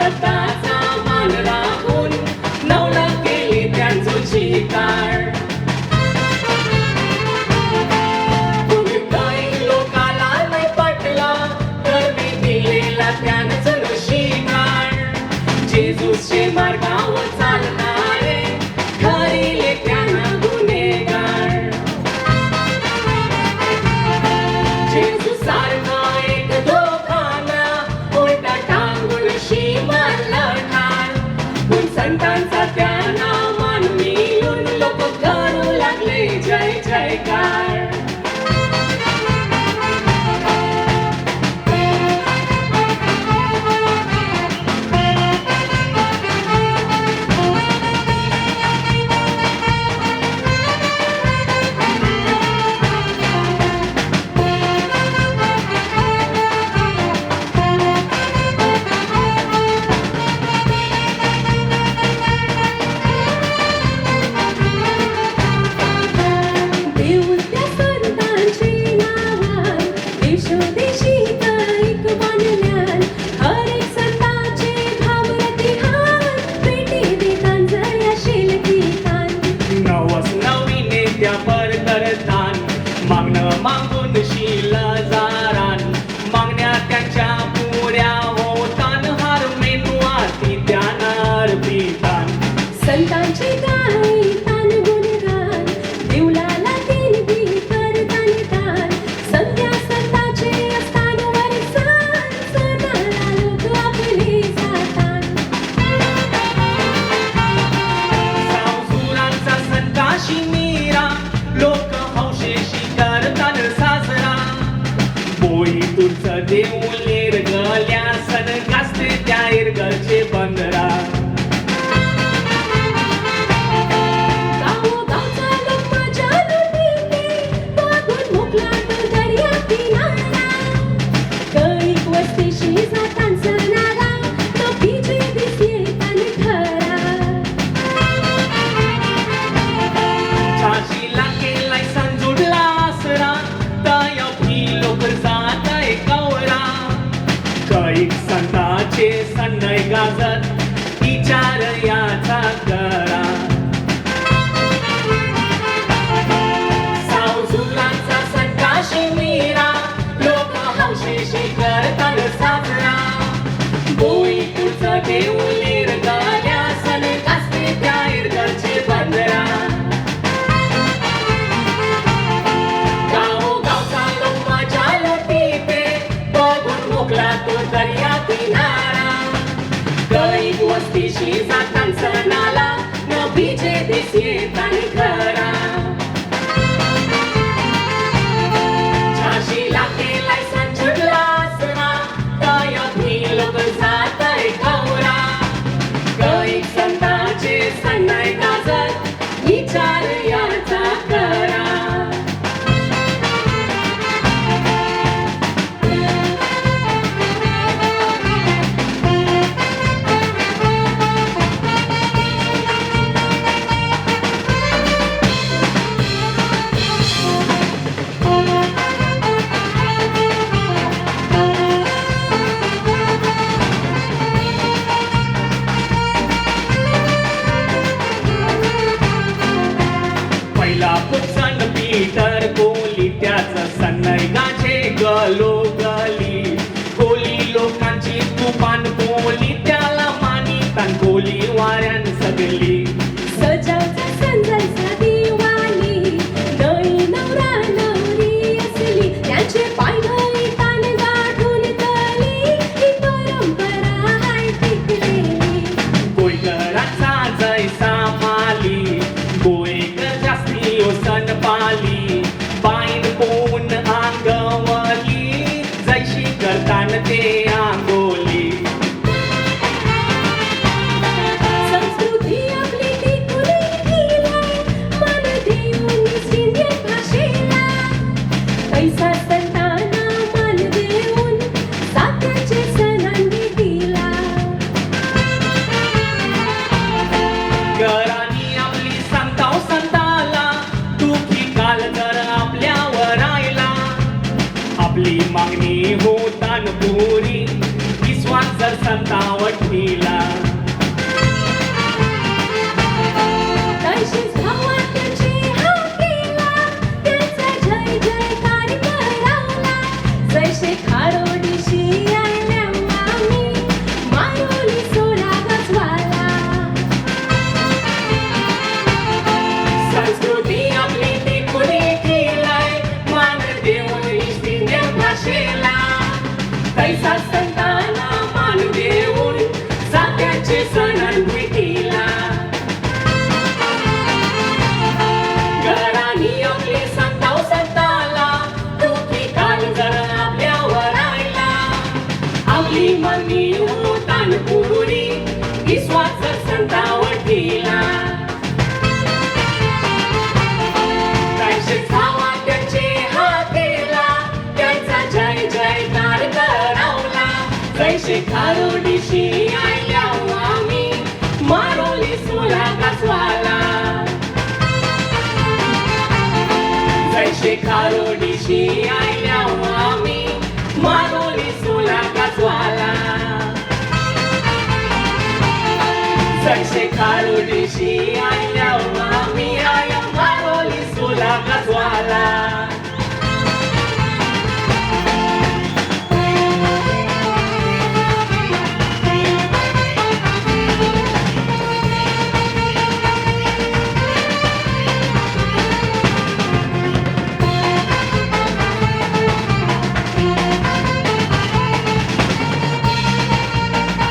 सत्ताचा मान राखून नवल केली त्यांचं शिकार. काही लोकाला नाही पटला तर मी दिलेला त्यांचं शिकार. जेजूसचे मार्गावर चालणारे ठरले त्यांना गुन्हेगार. जेजू सारखा एक दोघांना उलटा टांगून शिमाला ठार. पण संतांचा त्यांना मान मिळून लोक करू लागले जय जयकार. मागून शिलजारान मागण्या त्यांच्या पुऱ्या होतान. हार मेनुआती त्यानार पितान. संतांचे गाई तान गुणगान देवलाला तीन बी करतान दान. संध्या संतांचे असतान वरसान सणाला लोक आपले जातान. सावसुरांचा संताशी मीरा लोक हौशेशी करतान साजरा. बोई तुझं देऊलेर गल्या सन गाजते त्या इरगलचे बंदरा. गावोगावचा लोक माझ्या लुटीने मागून मोकळा तो दर्या किनारा. कैक वस्तीशी जातान सणाला तो बीजे दिसले तान खरा. झाशीला केलाय संजुडला आसरा. दया भी लोक जाताय कवरा. कैक संतांचे सन्नय गाजत विचार याचा करा. सावजुलांचा संताशी मीरा लोक हौशेशी करतान साजरा. बोई तुझं देऊलेर गल्या सन गाजते त्या इरगलचे बंदरा. गावोगावचा लोक माझ्या लुटीते बघून मोकळा तो दर्या किनारा. कैक वस्तीशी जातान सणाला न बीजे दिस येतान खरा. झाशीला केलाय संजुडला आसरा. दया भी लोक जाताय कवरा. कैक संतांचे सन्नाय गाजत विचार याचा करा. पहिला पुसन पीटर कोली त्याचं सन्नय गाजे गलोगली. कोली लोकांची तुफान बोली त्याला मानितान कोली वाऱ्यान सगली. सजावचा संजायचा दिवाळी नवी नवरा नवरी असली. त्यांचे पाय घरी तान गाठून तली ही परंपरा हाय टिकलेली. कोयगराचा जैसा माली गोयकर जास्ती ओसन पाली. बाईन कोण अंगवली जैशी करतान ते आंगोली. संस्कृती आपली टिकून ठेवली मान देऊन सिंधी भाषेला. पैसा संतांना मान देऊन सात्याचे सणांनी दिला. घरानी आपली संताव संताला दुखी काल जर आपल्यावर आयला. आपली मागणी होतान पुरी विश्वास जर संतावठीला तशीच भावात्याची हाकेला त्यांचा जय जयकार करावला जैसे खारोडीशी आल्या आम्ही मारोली सोला गजवाला संस्कृती आपली ती पुढे केलाय मान देऊन हिंदी भाषेला तैसा संतांना मान देऊन जात्याचे सण भेटीला घरानी आपली संताव संताला दुखी काल जर आपल्यावर आयला आपली मनी होतान पुरी विश्वास संतावठीला तैसेच भावा त्याचे हाकेला त्यांचा जय जयकार करावला जैसे खारोडीशी आल्या आम्ही मारोली सोला गजवाला जैसे खारोडीशी आल्या आम्ही मारोली सोला गजवाला जैसे खारोडीशी आल्या आम्ही आया मारोली सोला गजवाला